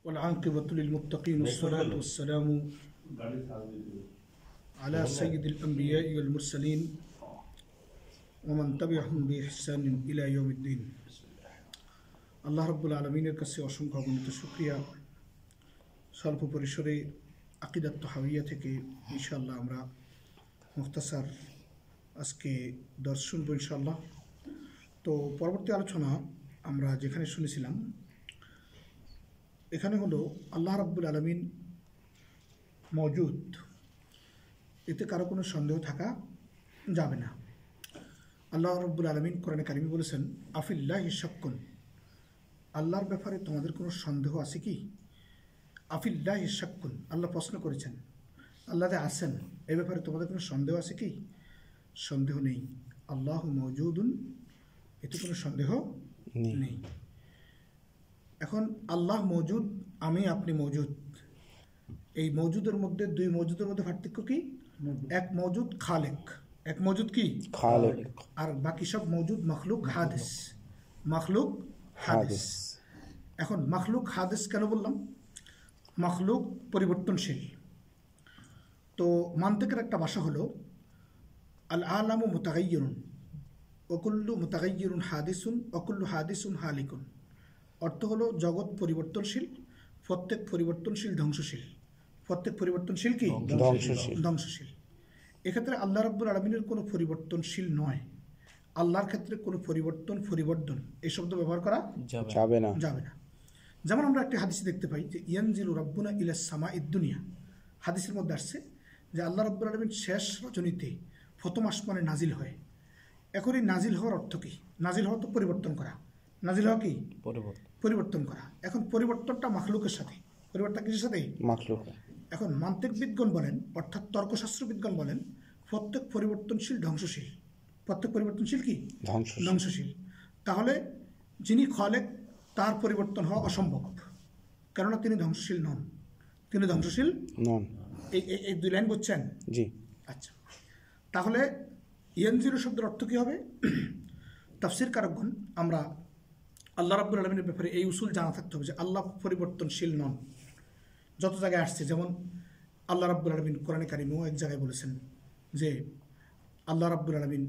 والعاقبة للمتقين والصلاة والسلام على سيد الأنبياء والمرسلين ومن تبعهم بإحسان إلى يوم الدين আল্লাহ রাব্বুল আলামিনের কাছে অসংখ্য অগণিত শুকরিয়া। স্বল্প পরিসরে আকিদাত তাহাউইয়া থেকে ইনশাআল্লাহ আমরা মুখতাসার আজকে দর্শ শুনব ইনশাআল্লাহ। তো পরবর্তী আলোচনা আমরা যেখানে শুনেছিলাম এখানে হলো আল্লাহ রাব্বুল আলামিন মওজুদ, এতে কারো কোনো সন্দেহ থাকা যাবে না। আল্লাহ রাব্বুল আলামিন কোরআনে কারিমে বলেছেন আফিল্লাহি শাক্কুন, আল্লাহর ব্যাপারে তোমাদের কোনো সন্দেহ আছে কি? আফিল্লাহি শাক্কুন, আল্লাহ প্রশ্ন করেছেন আল্লাহ আছেন, এ ব্যাপারে তোমাদের কোনো সন্দেহ আছে কি? সন্দেহ নেই। আল্লাহু মওজুদুন, এতে কোনো সন্দেহ নেই। এখন আল্লাহ মওজুদ, আমি আপনি মওজুদ, এই মওজুদের মধ্যে দুই মওজুদের মধ্যে পার্থক্য কি? এক মওজুদ খালেক, এক মওজুদ কি খালেক, আর বাকি সব মওজুদ মখলুক হাদিস, মখলুক হাদিস। এখন মখলুক হাদিস কেন বললাম? মখলুক পরিবর্তনশীল। তো মান্তিকের একটা ভাষা হলো আল আলামু মুতাগাইয়িরুন ওকুল্লু মুতাগাইয়িরুন হাদিসুন ওকুল্লু হাদিসুন হালিকুন। অর্থ হলো জগৎ পরিবর্তনশীল, প্রত্যেক পরিবর্তনশীল ধ্বংসশীল, প্রত্যেক পরিবর্তনশীল কি ধ্বংসশীল। এক্ষেত্রে আল্লাহ রাব্বুল আলামিনের কোনো পরিবর্তনশীল নয়। আল্লাহর ক্ষেত্রে কোনো পরিবর্তন এই শব্দ ব্যবহার করা যাবে না। যেমন আমরা একটি হাদিসে দেখতে পাই যে ইয়ানজিলু রাব্বুনা ইলাস সামাইদ দুনিয়া, হাদিসের মধ্যে আসছে যে আল্লাহ রাব্বুল আলামিন শেষ রজনীতে প্রথম আসমানে নাজিল হয়। এখন এই নাজিল হওয়ার অর্থ কি? নাজিল হওয়া তো পরিবর্তন করা, নাজিল হওয়া কি পরিবর্তন করা। এখন পরিবর্তনটা মাখলুকের সাথে, পরিবর্তন কিসের সাথে? মাখলুক। এখন মান্তিকবিদগণ বলেন, অর্থাৎ তর্কশাস্ত্রবিদগণ বলেন প্রত্যেক পরিবর্তনশীল ধ্বংসশীল, প্রত্যেক পরিবর্তনশীল কি ধ্বংসশীল। তাহলে যিনি খালেক তার পরিবর্তন হওয়া অসম্ভব, কেননা তিনি ধ্বংসশীল নন, তিনি ধ্বংসশীল নন। এই দুই লাইন বুঝছেন? জি। আচ্ছা, তাহলে ইয়ানজিলু শব্দের অর্থ কী হবে? তাফসীর কারকগণ আমরা আল্লাহ রাব্বুল আলামিনের ব্যাপারে এই উসুল জানা থাকতে হবে যে আল্লাহ পরিবর্তনশীল নন। যত জায়গায় আসছে, যেমন আল্লাহ রাব্বুল আলামিন কোরআনে কারিমেও এক জায়গায় বলেছেন যে আল্লাহ রাব্বুল আলামিন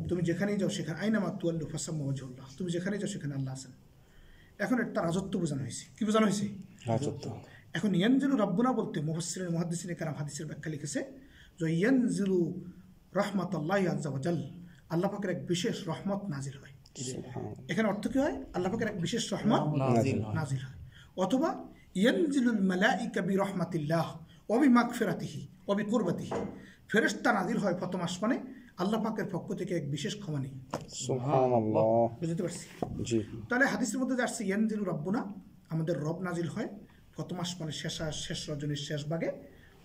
তুমি যেখানেই যাও সেখানে আইনামা তুয়াল্লু ফাসাম্মা ওয়াজহুল্লাহ, তুমি যেখানেই যাও সেখানে আল্লাহ আছেন। এখন একটা রাজত্ব বোঝানো হয়েছে। কি বোঝানো হয়েছে? রাজত্ব। এখন ইয়ানজিলু রাব্বুনা বলতে মুফাসসিরিন মুহাদ্দিসিনে কেরাম হাদিসের ব্যাখ্যা লিখেছে যে ইয়ানজিলু রাহমাতুল্লাহি আযজা ওয়া জাল, আল্লাহ পাকের এক বিশেষ রহমত নাজিল হয়। এখানে অর্থ কি হয়? আল্লাহ পাকের এক বিশেষ রহমত নাজিল হয়। অথবা ইয়ানজিলুল মালাইকা বিরহমাতিল্লাহ ওয়া বিমাগফিরাতিহি ওয়া বিকুরবাতিহি, ফেরেশতা নাজিল হয় প্রথম আসমানে আল্লাহ পাকের পক্ষ থেকে এক বিশেষ ক্ষমা নিয়ে। সুবহানাল্লাহ, বুঝতে পারছি? জি। তাহলে হাদিসের মধ্যে যাচ্ছে ইয়ানজিলু রাব্বুনা, আমাদের রব নাজিল হয় প্রথম আসমানে শেষ রজনীর শেষ ভাগে,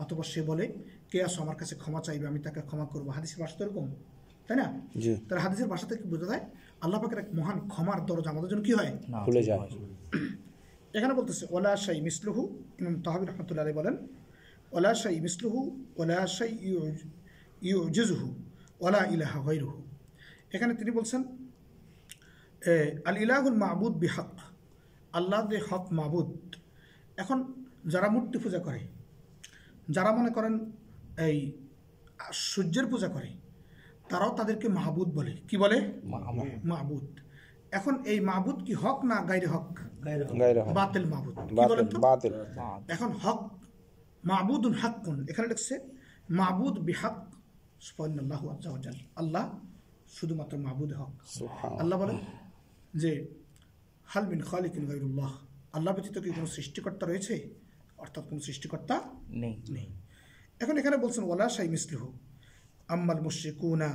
অথবা সে বলে কে আসো আমার কাছে ক্ষমা চাইবে, আমি তাকে ক্ষমা করবো। হাদিসের ভাষা তো এরকম, তাই না? তাহলে হাদিসের ভাষা থেকে বোঝা যায় আল্লাহ পাকের এক মহান ক্ষমার দরজা আমাদের জন্য কি হয়? খুলে যায়। এখানে বলতেছে ওয়ালা শাই মিসলুহু, ইমাম তাহাবী রাহমাতুল্লাহি আলাইহি বলেন ওয়ালা শাই মিসলুহু ওয়ালা শাই ইউজিজুহু ওয়ালা ইলাহা গায়রুহু। এখানে তিনি বলছেন আল ইলাহুল মাবুদ বিহক, আল্লাহ যে হক মাবুদ। এখন যারা মূর্তি পূজা করে, যারা মনে করেন এই সূর্যের পূজা করে, তারাও তাদেরকে মাহবুদ বলে। কি বলে? মাহবুদ। এখন এই মাহবুদ কি হক না গায়রে হক? বাতিল মাহবুদ। কি বলেন তো? এখন হক মাহবুদুন হাক্কুন, এখানে লিখছে মাহবুদ বিহক সুবহানাল্লাহু আযজা ওয়া জাল, আল্লাহ শুধুমাত্র মাহবুদ হক। আল্লাহ বলেন যে হাল মিন খালিকিন গায়রুল্লাহ, আল্লাহ ব্যতীত কি কোনো সৃষ্টিকর্তা রয়েছে? অর্থাৎ কোনো সৃষ্টিকর্তা নেই। এখন এখানে বলছেন ওয়ালা শাই মিসলুহু আম্মাল মুশরিকুনা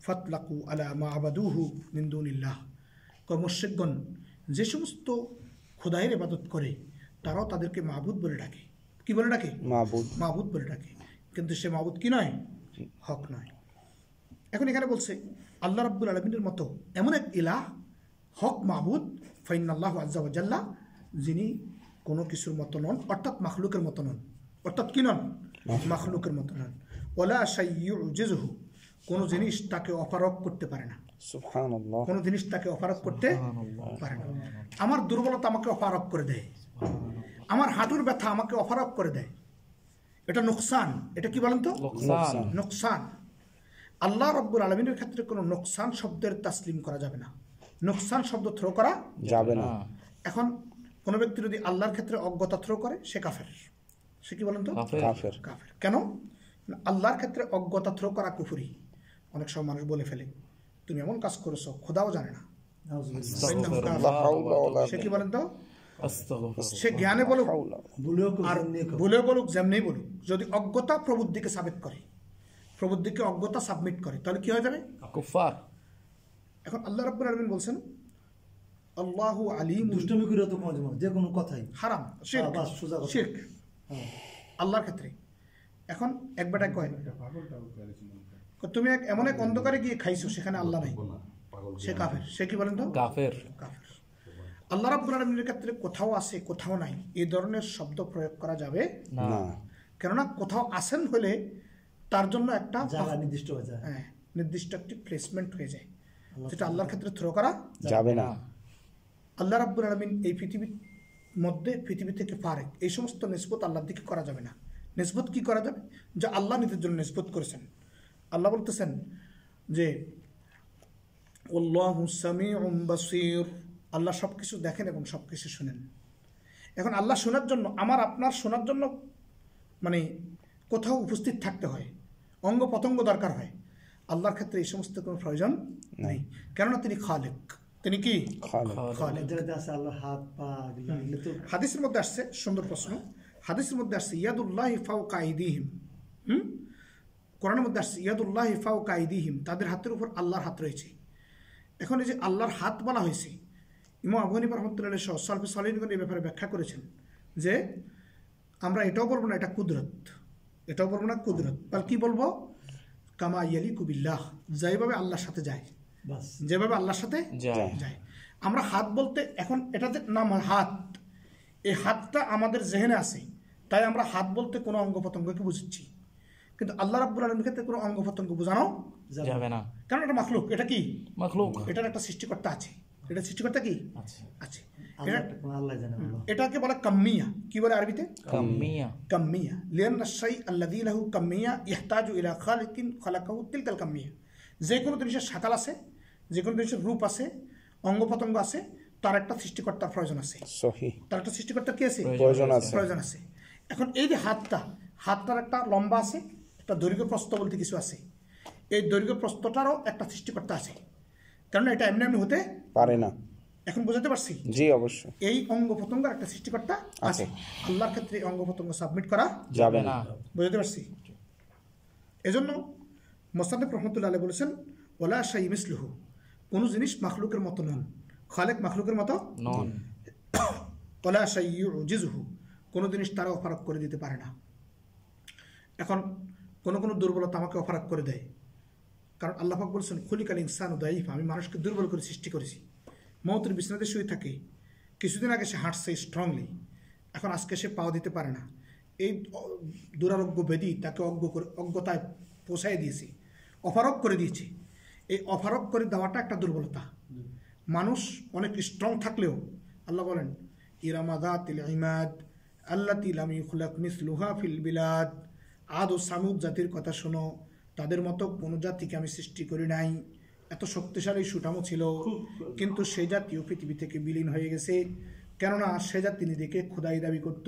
ফাতলাকু আলা মা আবাদুহু মিন দুনিল্লাহ। মুশরিকগণ যে সমস্ত খোদায়ের ইবাদত করে তারাও তাদেরকে মাহবুদ বলে ডাকে। কি বলে ডাকে? মাহবুদ বলে ডাকে, কিন্তু সে মাহবুদ কি নয়? হক নয়। এখন এখানে বলছে আল্লাহ রাব্বুল আলামিনের মতো এমন এক ইলাহ হক মাহবুদ ফাইনাল্লাহু আযজা ওয়া জাল্লা, যিনি কোনো কিছুর মতো নন, অর্থাৎ মাখলুকের মতো নন। অর্থাৎ কি নন? মাখলুকের মতো নন। ওয়ালা শাই ইউজিজুহু, কোনো জিনিস তাকে অপারগ করতে পারে না। সুবহানাল্লাহ। কোনো জিনিস তাকে অপারগ করতে পারে না। আমার দুর্বলতা আমাকে অপারগ করে দেয়, আমার হাঁটুর ব্যথা আমাকে অপারগ করে দেয়, এটা নোকসান। এটা কি বলেন তো? নোকসান। আল্লাহ রব্বুল আলামিনের ক্ষেত্রে কোনো নোকসান শব্দের তাসলিম করা যাবে না, নোকসান শব্দ থ্রো করা যাবে না। এখন কোনো ব্যক্তি যদি আল্লাহর ক্ষেত্রে অজ্ঞতা থ্রো করে সে কাফের। সে কি বলেন তো? কাফের। কাফের। কেন? আল্লাহর ক্ষেত্রে অজ্ঞতা থ্রো করা কুফরি। অনেক সময় মানুষ বলে ফেলে তুমি এমন কাজ করেছো খোদাও জানে না, সে কি বলেন তো? সে জ্ঞানে বলুক আর ভুলেও বলুক, যেমনি বলুক, যদি অজ্ঞতা প্রবুদ্ধিকে সাবিত করে, প্রবুদ্ধিকে অজ্ঞতা সাবমিট করে, তাহলে কি হয়ে যাবে? কুফার। এখন আল্লাহ রাব্বুল আলামিন বলছেন আল্লাহু আলিম, দুষ্টমি করে তো যে কোনো কথাই হারাম, শিরক আল্লাহর ক্ষেত্রে। এখন এক বেটা কয় তুমি এমন এক অন্ধকারে গিয়ে খাইছো সেখানে আল্লাহ নাই, সে কাফের। সে কি বলেন তো? কাফের। কাফের। আল্লাহ রাব্বুল আলামিনের ক্ষেত্রে কোথাও আছে কোথাও নাই এই ধরনের শব্দ প্রয়োগ করা যাবে না, কেননা কোথাও আসেন হলে তার জন্য একটা জায়গা নির্দিষ্ট হয়ে যায়, হ্যাঁ, নির্দিষ্ট একটি প্লেসমেন্ট হয়ে যায়, যেটা আল্লাহর ক্ষেত্রে থ্রো করা যাবে না। আল্লাহ রাব্বুল আলামিন এই পৃথিবীর মধ্যে, পৃথিবী থেকে ফারেক, এই সমস্ত নিসবত আল্লাহর দিকে করা যাবে না। নিসবত কি করা যাবে? যা আল্লাহ নিজের জন্য নিসবত করেছেন। আল্লাহ বলতেছেন যে আল্লাহু সামিউম বাসীর, আল্লাহ সব কিছু দেখেন এবং সব কিছু শুনেন। এখন আল্লাহ শোনার জন্য, আমার আপনার শোনার জন্য মানে কোথাও উপস্থিত থাকতে হয়, অঙ্গ প্রত্যঙ্গ দরকার হয়। আল্লাহর ক্ষেত্রে এই সমস্ত কোনো প্রয়োজন নেই, কেননা তিনি খালিক। তিনি কি? খালিক। হাদিসের মধ্যে আসছে, সুন্দর প্রশ্ন, হাদিসের মধ্যে আসছে ইয়াদুল্লাহি ফাওকা আইদিহিম, কোরআনের মধ্যে আসছে ইয়াদুল্লাহি ফাওকা আইদিহিম, তাদের হাতের উপর আল্লাহর হাত রয়েছে। এখন এই যে আল্লাহর হাত বলা হয়েছে, ইমাম আবু হানিফা রাহমাতুল্লাহ সহ সালফে সালিহিনগণ এই ব্যাপারে ব্যাখ্যা করেছেন যে আমরা এটাও বলবো না এটা কুদরত, এটাও বলবো না কুদরত, তাহলে কি বলবো? কামা ইয়ালিকু বিল্লাহ, যেভাবে আল্লাহর সাথে যায়, যেভাবে আল্লাহর সাথে যায়। আমরা হাত বলতে, এখন এটাতে নাম হাত, এই হাতটা আমাদের জেহেনে আছে, তাই আমরা হাত বলতে কোনো অঙ্গ প্রত্যঙ্গকে বুঝছি, কিন্তু আল্লাহ রাব্বুল আলামিনের ক্ষেত্রে কোনো অঙ্গ প্রত্যঙ্গ বোঝানো যাবে না, কারণ এটা মাখলুক। এটা কি? মাখলুক। এটার একটা সৃষ্টিকর্তা আছে। এটা সৃষ্টিকর্তা কি আছে? এটাকে বলে কাম্মিয়া। কি বলে আরবিতে? কাম্মিয়া। কাম্মিয়া লিআন্না শাই আল্লাযী লাহু কাম্মিয়া ইহতাজু ইলা খালিকিন খালাকাহু তিলকাল কাম্মিয়া। যে কোনো জিনিসের শাকাল আছে, যে কোনো জিনিসের রূপ আছে, অঙ্গ প্রত্যঙ্গ আছে, তার একটা সৃষ্টিকর্তার প্রয়োজন আছে। সহিহ। তার একটা সৃষ্টিকর্তার কি আছে? প্রয়োজন আছে। এখন এই যে হাতটার একটা লম্বা আছে, একটা দৈর্ঘ্য প্রস্থ বলতে কিছু আছে, এই দৈর্ঘ্য প্রস্থটারও একটা সৃষ্টিকর্তা আছে, কারণ এটা এমনি এমনি হতে পারে না। এখন বুঝাতে পারছি? জি অবশ্যই। এই অঙ্গ প্রত্যঙ্গের একটা সৃষ্টিকর্তা আছে, আল্লাহর ক্ষেত্রে অঙ্গ প্রত্যঙ্গ সাবমিট করা যাবে না। বুঝাতে পারছি? এজন্য মুসান্নিফ রাহমাতুল্লাহ আলাইহি বলেছেন ওয়ালা শাই মিসলুহু, কোন জিনিস মাখলুকের মতো নন, খালেক মাখলুকের মতো নন। ওয়ালা শাই ইউজিজুহু, কোন জিনিস তারা অপারগ করে দিতে পারে না। এখন কোন দুর্বলতা আমাকে অপারগ করে দেয়, কারণ আল্লাহ পাক বলেছেন খুলিকাল ইনসানু দাঈফ, আমি মানুষকে দুর্বল করে সৃষ্টি করেছি। মৌতের বিছানাতে শুয়ে থাকে, কিছুদিন আগে সে হাঁটছে স্ট্রংলি, এখন আজকে সে পাও দিতে পারে না। এই দুরারোগ্য ব্যাধি তাকে অজ্ঞতায় পৌঁছায় দিয়েছে, অপারগ করে দিয়েছে। এই অপারগ করে দেওয়াটা একটা দুর্বলতা। মানুষ অনেক স্ট্রং থাকলেও আল্লাহ বলেন ইরামাদাতিল ইমাদ আল্লাতী লাম ইউখলাক মিসলুহা ফিল বিলাদ, আদ ও সামুদ জাতির কথা শোনো, তাদের মতো কোনো জাতিকে আমি সৃষ্টি করি নাই। এত শক্তিশালী সুঠামো ছিল, কিন্তু সে জাতিও পৃথিবী থেকে বিলীন হয়ে গেছে, কেননা সে জাতি নিজেকে খোদাই দাবি করত।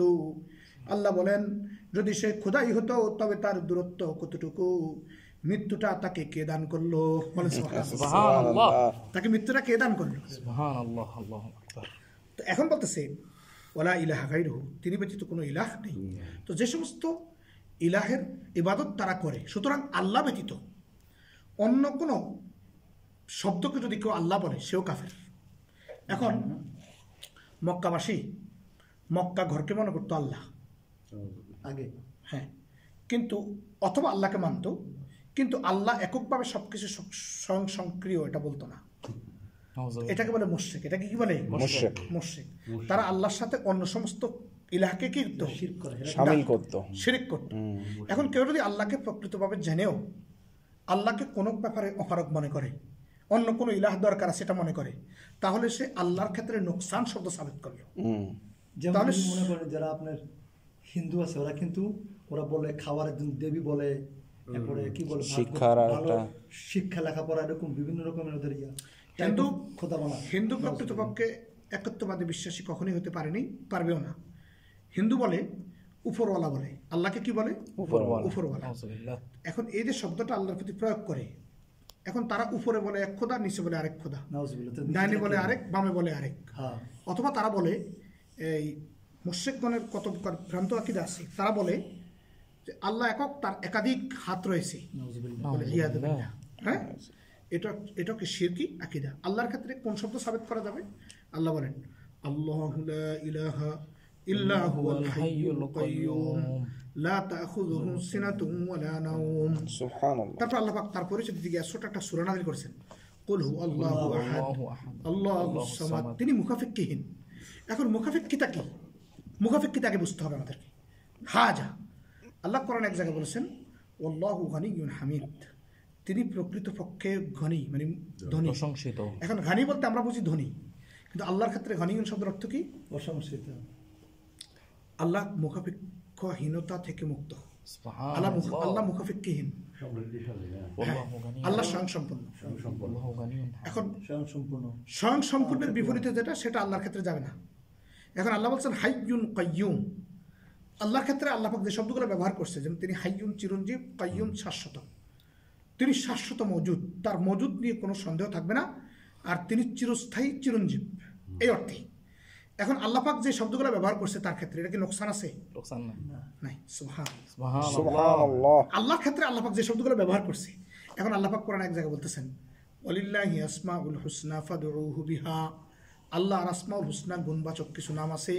আল্লাহ বলেন যদি সে খোদাই হতো তবে তার দূরত্ব কতটুকু, মৃত্যুটা তাকে কে দান করলো? তাকে মৃত্যুটা কে দান করলো? তো এখন বলতেছে ওয়ালা ইলাহা গায়রুহু, তিনি ব্যতীত কোনো ইলাহ নেই। তো যে সমস্ত ইলাহের ইবাদত তারা করে, সুতরাং আল্লাহ ব্যতীত অন্য কোনো শব্দকে যদি কেউ আল্লাহ বলে সেও কাফের। এখন মক্কাবাসী মক্কা ঘরকে মনে করতো আল্লাহ আগে, হ্যাঁ, কিন্তু অথবা আল্লাহকে মানত, কিন্তু আল্লাহ এককভাবে সবকিছু স্বয়ং সক্রিয় এটা বলতো না। এটাকে বলে মুশরিক। এটাকে কি বলে? মুশরিক। তারা আল্লাহর সাথে অন্য সমস্ত ইলাহকে কি শামিল করত, শিরক করত। এখন কেউ যদি আল্লাহকে প্রকৃতভাবে জেনেও আল্লাহকে কোনো ব্যাপারে অপারক মনে করে, অন্য কোনো ইলাহ দরকার আছে সেটা মনে করে, তাহলে সে আল্লাহর ক্ষেত্রে নোকসান শব্দ সাবিত করলো। যেমন তাহলে আপনি মনে করেন যারা আপনার হিন্দু আছে ওরা কিন্তু ওরা বলে খাওয়ার একজন দেবী বলে, তারপরে কি বলে শিক্ষার ভালো একটা শিক্ষা লেখাপড়া এরকম বিভিন্ন রকমের ওদের ইয়া কিন্তু খোদা বানা। হিন্দু প্রকৃতপক্ষে একত্ববাদী বিশ্বাসী কখনোই হতে পারেনি, পারবেও না। হিন্দু বলে উপরওয়ালা বলে, আল্লাহকে কি বলে? উপরওয়ালা। এখন এই যে শব্দটা আল্লাহর প্রতি প্রয়োগ করে, এখন তারা উপরে বলে এক খোদা, নিচে বলে আরেক খোদা, নাউজুবিল্লাহ। তো ডাইনে বলে আরেক, বামে বলে আরেক। হ্যাঁ অথবা তারা বলে, এই মুশরিকগণের কত ভ্রান্ত আকীদা আছে, তারা বলে যে আল্লাহ একক, তার একাধিক হাত রয়েছে, নাউজুবিল্লাহ। বলে ইয়াদ বিল্লাহ। হ্যাঁ, এটা কি শিরকি আকীদা। আল্লাহর ক্ষেত্রে কোন শব্দ সাবিত করা যাবে? আল্লাহ বলেন আল্লাহু লা ইলাহা ইল্লা হুয়াল হাইয়ুল কাইয়্যুম লা তাখুযুহু সিনাতুন ওয়া লা নাওম। সুবহানাল্লাহ। তারপর আল্লাহ পাক তার পরিচয় দিকে ছোট একটা সূরা নাযিল করেছেন, কুল হু আল্লাহু আহাদ আল্লাহুস সামাদ। তিনি মুখাফিক্কিহীন। এখন মুখাফিক্কিতা কি? মুখাফিক্কিতাকে বুঝতে হবে আমাদেরকে। হাজা আল্লাহ কোরআন এক জায়গায় বলেছেন আল্লাহু গানিয়্যুন হামিদ, তিনি প্রকৃতপক্ষে ধনী, মানে ধনী, প্রশংসিত। এখন গানি বলতে আমরা বুঝি ধনী, কিন্তু আল্লাহর ক্ষেত্রে গানিয়্যুন শব্দের অর্থ কি? প্রশংসিত। আল্লাহ মুখাফিক্ষহীনতা থেকে মুক্ত। আল্লাহ মুখাফিক্ষহীন, আল্লাহ স্বয়ংসম্পূর্ণ। এখন স্বয়ংসম্পূর্ণ। স্বয়ংসম্পূর্ণের বিপরীতে যেটা, সেটা আল্লাহর ক্ষেত্রে যাবে না। এখন আল্লাহ বলছেন হাইয়ুন কাইয়ুম। আল্লাহর ক্ষেত্রে আল্লাহ পাক যে শব্দগুলো ব্যবহার করছে, যেমন তিনি হাইয়ুন চিরঞ্জীব, কাইয়ুম শাশ্বত, তিনি শাশ্বত মজুদ, তার মজুদ নিয়ে কোনো সন্দেহ থাকবে না, আর তিনি চিরস্থায়ী চিরঞ্জীব, এই অর্থে। এখন আল্লাহ পাক যে শব্দগুলো ব্যবহার করছে তার ক্ষেত্রে এটা কি নোকসান আছে? লোকসান না। নাই। সুবহানাল্লাহ। আল্লাহর ক্ষেত্রে আল্লাহ পাক যে শব্দগুলো ব্যবহার করছে, এখন আল্লাহ পাক কোরআন এক জায়গায় বলতেছেন ওয়ালিল্লাহি আসমাউল হুসনা ফাদউহু বিহা। আল্লাহর আসমাউল হুসনা গুণবাচক কিছু নাম আছে,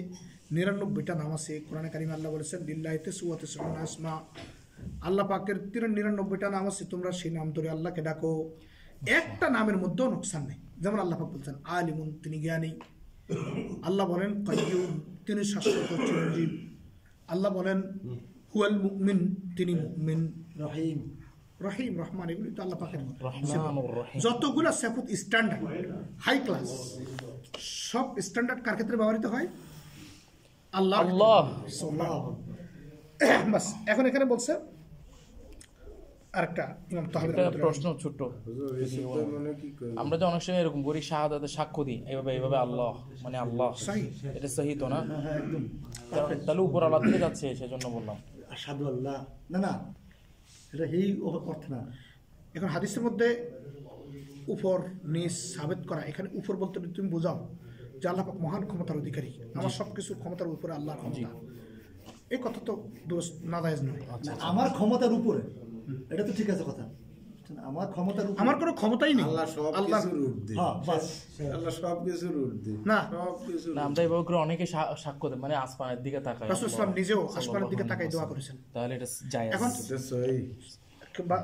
99টা নাম আছে। কোরআনে কারিমে আল্লাহ বলেছেন লিল্লাহি তিসওয়া তিসউনা আসমা, আল্লাহ পাকের 99টা নাম আছে, তোমরা সেই নাম ধরে আল্লাহকে ডাকো। একটা নামের মধ্যেও নোকসান নেই। যেমন আল্লাহ পাক বলছেন আলিমুন, তিনি জ্ঞানী। আল্লাহ বলেন কাইয়ুম, তিনি শাশ্বত চিরঞ্জীব। আল্লাহ বলেন হুয়াল মুমিন, তিনি মুমিন। রহিম, রহিম, রহমান, এগুলি তো আল্লাহ পাকের রহমানুর রহিম। যতগুলো সেফুত স্ট্যান্ডার্ড, হাই ক্লাস, সব স্ট্যান্ডার্ড কার ক্ষেত্রে ব্যবহৃত হয়? আল্লাহ। বাস। এখন এখানে বলছে আরেকটা ইমাম তাহাবীর একটা প্রশ্ন ছোট্ট, আমরা যে অনেক সময় এরকম করি শাহাদাতে সাক্ষ্য দিই এইভাবে আল্লাহ, মানে আল্লাহ, সহিহ। এটা সহি তো না? হ্যাঁ একদম। তাহলে উপর আল্লাহ থেকে যাচ্ছে, সেজন্য বললাম। আশহাদু আল্লাহ, না না, এটা এই অর্থ না। এখন হাদিসের মধ্যে উপর নিচ সাবেত করা, এখানে উপর বলতে তুমি বোঝাও যে আল্লাহ পাক মহান ক্ষমতার অধিকারী, আমার সব কিছুর ক্ষমতার উপরে আল্লাহর ক্ষমতা। এই কথা তো নাজায়েজ নয়। না, আমার ক্ষমতার উপরে, এটা তো ঠিক আছে কথা। আমার ক্ষমতার উপরে আমার কোনো ক্ষমতাই নেই। আল্লাহ সব আল্লাহ কিছুর ঊর্ধ্বে। হ্যাঁ বাস। আল্লাহ সব কিছুর ঊর্ধ্বে। না, সব কিছুর না, আমরা এভাবে করে অনেকে সাক্ষ্য দেয়, মানে আসমানের দিকে তাকায়। রাসূল সাল্লাল্লাহু আলাইহি ওয়াসাল্লাম নিজেও আসমানের দিকে তাকাই দোয়া করেছেন। তাহলে এটা জায়েজ। এখন এটা সহি।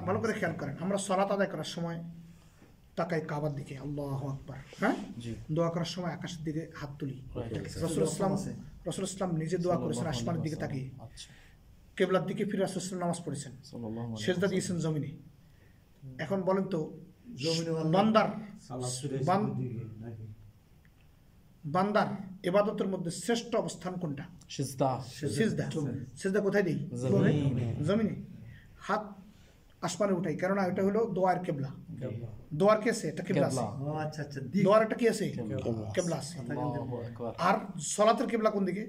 ভালো করে খেয়াল করেন, আমরা সালাত আদায় করার সময় তাকাই কাবার দিকে, আল্লাহু আকবার, হ্যাঁ, জি। দোয়া করার সময় আকাশের দিকে হাত তুলি। রাসূল ইসলাম নিজে দোয়া করেছেন আসমানের দিকে তাকিয়ে, আচ্ছা, কেবলার দিকে ফিরে রাসূল সাল্লাল্লাহু নামাজ পড়েছেন, সাল্লাল্লাহু আলাইহি সেজদা দিয়েছেন জমিনে। এখন বলেন তো জমিনে বান্দার ইবাদতের মধ্যে শ্রেষ্ঠ অবস্থান কোনটা? সিজদা। সিজদা। সিজদা কোথায় দেই? জমিনে। জমিনে। হাত আসমানে উঠাই, কেননা এটা হলো দোয়ার কেবলা। দোয়ার কি আছে? এটা কেবলা আছে। ও আচ্ছা আচ্ছা। দোয়ার একটা কি আছে? কেবলা আছে। আল্লাহু আকবার। আর সালাতের কেবলা কোন দিকে?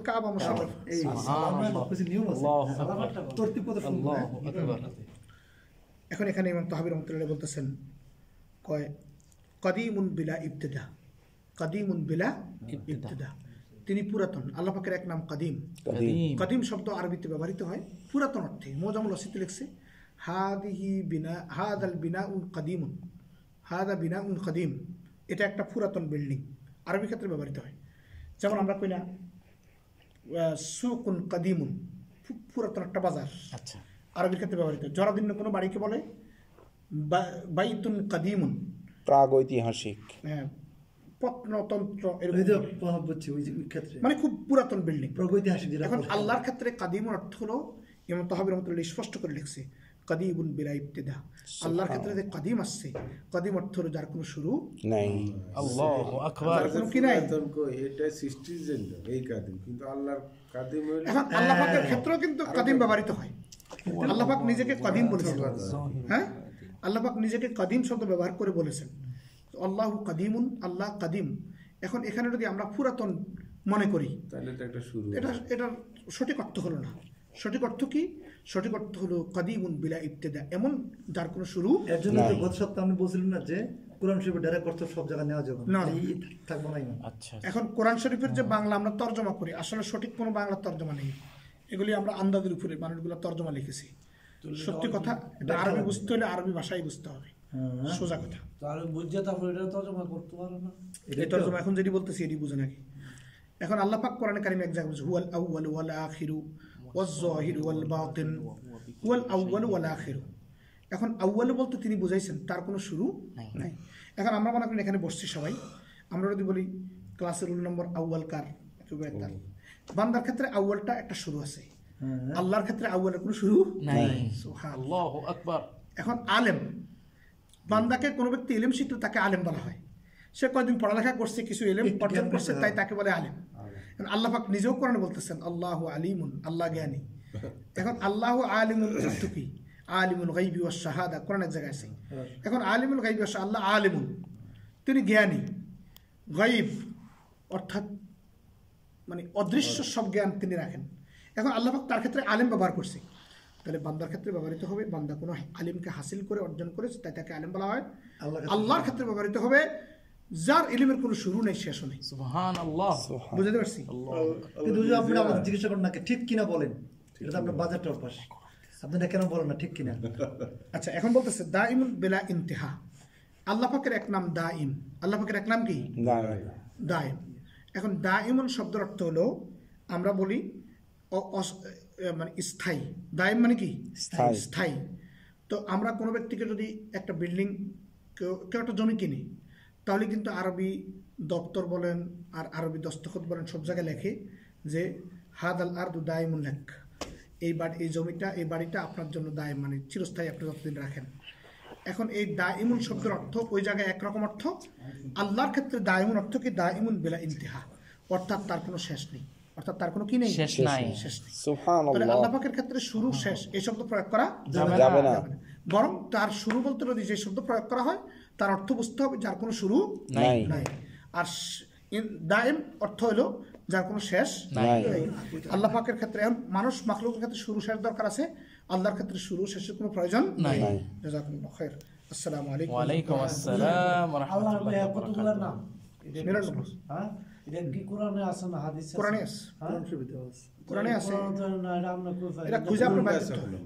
কাবা মুশাররফ। এই সালামের কিছু নিয়ম আছে। আল্লাহু আকবার। সালামের তরতিব কত সুন্দর। আল্লাহু আকবার। এখন এখানে ইমাম তাহাবী রাহমাতুল্লাহ বলতেছেন, কয় কাদিমুন বিলা ইবতিদা, কাদিমুন বিলা ইবতিদা, তিনি পুরাতন। আল্লাহ পাকের এক নাম কাদিম। কাদিম। কাদিম শব্দ আরবিতে ব্যবহৃত হয় পুরাতন অর্থে। মোজামুল ওয়াসিতে লিখছে হাদিহি বিনা, হাদাল বিনাউন কাদিমুন, হাদা বিনাউন কাদিম, এটা একটা পুরাতন বিল্ডিং, আরবি ক্ষেত্রে ব্যবহৃত হয়। যেমন আমরা কই না সুকুন কাদিমুন, পুরাতন একটা বাজার, আচ্ছা, আরবির ক্ষেত্রে ব্যবহৃত। জরাদিন্য কোনো বাড়িকে বলে বাইতুন কাদিমুন, প্রাগৈতিহাসিক। প্রত্নতন্ত্র, এই এরকম, যে প্রভাব হচ্ছে ওই ক্ষেত্রে মানে খুব পুরাতন বিল্ডিং। প্রগৈতিহাসিক যেটা। এখন আল্লাহর ক্ষেত্রে কাদিমুন অর্থ হলো, ইমাম তাহাবী রাহমাতুল্লাহ স্পষ্ট করে লিখছে কাদিমুন বিলা ইবতিদা। আল্লাহর ক্ষেত্রে যে কাদিম আসছে, কাদিম অর্থ হলো যার কোনো শুরু নাই। আল্লাহু আকবার। যার কোনো কি নাই। এটা সৃষ্টির জন্য এই কাদিম, কিন্তু আল্লাহর কাদিম হইল এখন আল্লাহ পাকের ক্ষেত্রেও কিন্তু কাদিম ব্যবহৃত হয়। আল্লাহ পাক নিজেকে কাদিম বলেছেন, হ্যাঁ, আল্লাহ পাক নিজেকে কাদিম শব্দ ব্যবহার করে বলেছেন, আল্লাহু কাদিমুন, আল্লাহ কাদিম। এখন এখানে যদি আমরা পুরাতন মনে করি তাহলে তো একটা শুরু। এটার সঠিক অর্থ হলো না। সঠিক অর্থ কি? সঠিক অর্থ হলো কাদিমুন বিলা ইবতিদা, এমন যার কোনো শুরু এর জন্য তো গত সপ্তাহে আপনি বলছিলেন না যে কোরআন শরীফের ডাইরেক্ট অর্থ সব জায়গায় নেওয়া যাবে না। এই থাকবো না ইমান। আচ্ছা এখন কোরআন শরীফের যে বাংলা আমরা তর্জমা করি, আসলে সঠিক কোনো বাংলা তর্জমা নেই। এগুলি আমরা আন্দাজের উপরে মানুষগুলো তর্জমা লিখেছি। সত্যি কথা, এটা আরবি বুঝতে হলে আরবি ভাষায় বুঝতে হবে, সোজা কথা। তাহলে বুঝছে তারপর এটা তর্জমা করতে পারো না। এই তর্জমা এখন যেটি বলতেছি এটি বুঝে নাকি? এখন আল্লাহ পাক কোরআনে কারিমে এক জায়গায় বলছে হুয়াল আউয়ালু ওয়াল আখিরু ওয়াজ যাহিরু ওয়াল বাতিন, হুয়াল আউয়ালু ওয়াল আখিরু। এখন আউয়ালু বলতে তিনি বুঝাইছেন তার কোনো শুরু নাই। এখন আমরা মনে করি এখানে বসছি সবাই, আমরা যদি বলি ক্লাসের রুল নম্বর আউয়াল কার, তার বান্দার ক্ষেত্রে আউয়ালটা একটা শুরু আছে, আল্লাহর ক্ষেত্রে আউয়ালের কোনো শুরু নাই। সুবহানাল্লাহ। আল্লাহু আকবার। এখন আলেম, বান্দাকে কোনো ব্যক্তি ইলম শিখলে তাকে আলেম বলা হয়। সে কয়দিন পড়ালেখা করছে, কিছু ইলম অর্জন করছে, তাই তাকে বলে আলেম। আল্লাহ পাক নিজেও কোরআনে বলতেছেন আল্লাহু আলিমুন, আল্লাহ জ্ঞানী। এখন আল্লাহু আলিমুন অর্থ কি? আলিমুল গায়বি ওয়াশ শাহাদা, কোরআনের জায়গায় আছে। এখন আলিমুল গায়বি ওয়াশ শাহাদা, আল্লাহ আলিমুন, তিনি জ্ঞানী। গায়ব অর্থাৎ মানে অদৃশ্য সব জ্ঞান তিনি রাখেন। এখন আল্লাহ পাক তার ক্ষেত্রে আলেম ব্যবহার করছে, তাহলে বান্দার ক্ষেত্রে ব্যবহৃত হবে বান্দা কোনো আলিমকে হাসিল করে অর্জন করেছে, তাই তাকে আলেম বলা হয়। আল্লাহর ক্ষেত্রে ব্যবহৃত হবে যার ইলমের কোনো শুরু নেই, শেষ নেই। সুবহানাল্লাহ। বুঝতে পারছি? কিন্তু যদি আপনি আমাদের জিজ্ঞাসা করেন না ঠিক কিনা বলেন, এটা তো আপনার বাজারটার পাশ, আপনারা কেন বলেন না ঠিক কিনা? আচ্ছা, এখন বলতেছে দাইমুন বিলা ইন্তিহা। আল্লাহ পাকের এক নাম দাইম। আল্লাহ পাকের এক নাম কি? দাইম। এখন দাইমুন শব্দের অর্থ হলো আমরা বলি মানে স্থায়ী। দাইম মানে কি? স্থায়ী। তো আমরা কোনো ব্যক্তিকে যদি একটা বিল্ডিং, কেউ একটা জমি কিনে, তাহলে কিন্তু আরবি দপ্তর বলেন আর আরবি দস্তখত বলেন সব জায়গায় লেখে যে হাদাল আরদু দাইমুন লাক, এই জমিটা, এই বাড়িটা আপনার জন্য দায়, মানে চিরস্থায়ী, আপনি যতদিন রাখেন। এখন এই দাইমুন শব্দের অর্থ ওই জায়গায় একরকম অর্থ, আল্লাহর ক্ষেত্রে দাইমুন অর্থ কি? দাইমুন বিলা ইন্তিহা, অর্থাৎ তার কোনো শেষ নেই, অর্থাৎ তার কোনো কি নেই, শেষ নাই। তাহলে আল্লাহ পাকের ক্ষেত্রে শুরু শেষ এই শব্দ প্রয়োগ করা যাবে না। বরং তার শুরু বলতে যদি যে শব্দ প্রয়োগ করা হয় তার অর্থ বুঝতে হবে যার কোনো শুরু নাই। আর দাইম অর্থ হলো যার কোনো শেষ নাই। আল্লাহ পাকের ক্ষেত্রে মানুষ মাখলুকের ক্ষেত্রে শুরু শেষ দরকার আছে, আল্লাহর ক্ষেত্রে শুরু শেষের কোনো প্রয়োজন নাই। জাযাকুমুল্লাহু খাইর। আসসালামু আলাইকুম। ওয়া আলাইকুম আসসালাম ওয়া আল্লাহর রাহমাতুল্লাহি ওয়া কতগুলো বারাকাতুহু। নাম? হ্যাঁ, এটা কি কোরআনে আছে না হাদিসে? কোরআনে আছে, কোরআন শরীফে আছে। কোরআনে আছে। না, এটা আমরা কই পাই? এটা খুঁজে আপনি বাইর করতে হবে।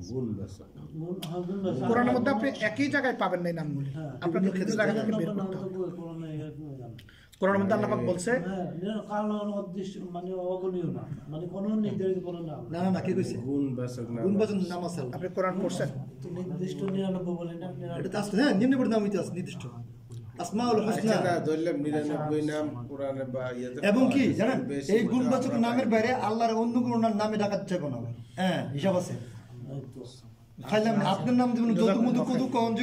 কোরআনের মধ্যে আপনি একই জায়গায় পাবেন না এই নামগুলি, আপনাকে কিছু জায়গা থেকে বের করতে হবে। কোরআনে এরকম জানা। কোরআনের মধ্যে আল্লাহ পাক বলছে হ্যাঁ, কারণ অদৃশ্য মানে অগণীয় না, মানে কোনো নির্ধারিত কোনো নাম না না না, কে কইছে? গুণবাচক নাম। গুণবাচক নাম আছে। আপনি কোরআন পড়ছেন? নির্দিষ্ট 99 বলে না, এটা তো আছে, হ্যাঁ, নিম্নবর্তী নাম হইতে আছে নির্দিষ্ট। আসমাউল হুসনা। আচ্ছা, ধরলাম 99 নাম কোরআনে বা ইয়াতে এবং কি পাওয়া যায়। জানেন, বেশি এই করে গুণবাচক আমরা নামের বাইরে আল্লাহর অন্য কোনো নামে ডাকাত যাবে না। হ্যাঁ, হিসাব আছে। খাইলাম আপনার নাম যেমন যদু মধু কদু কন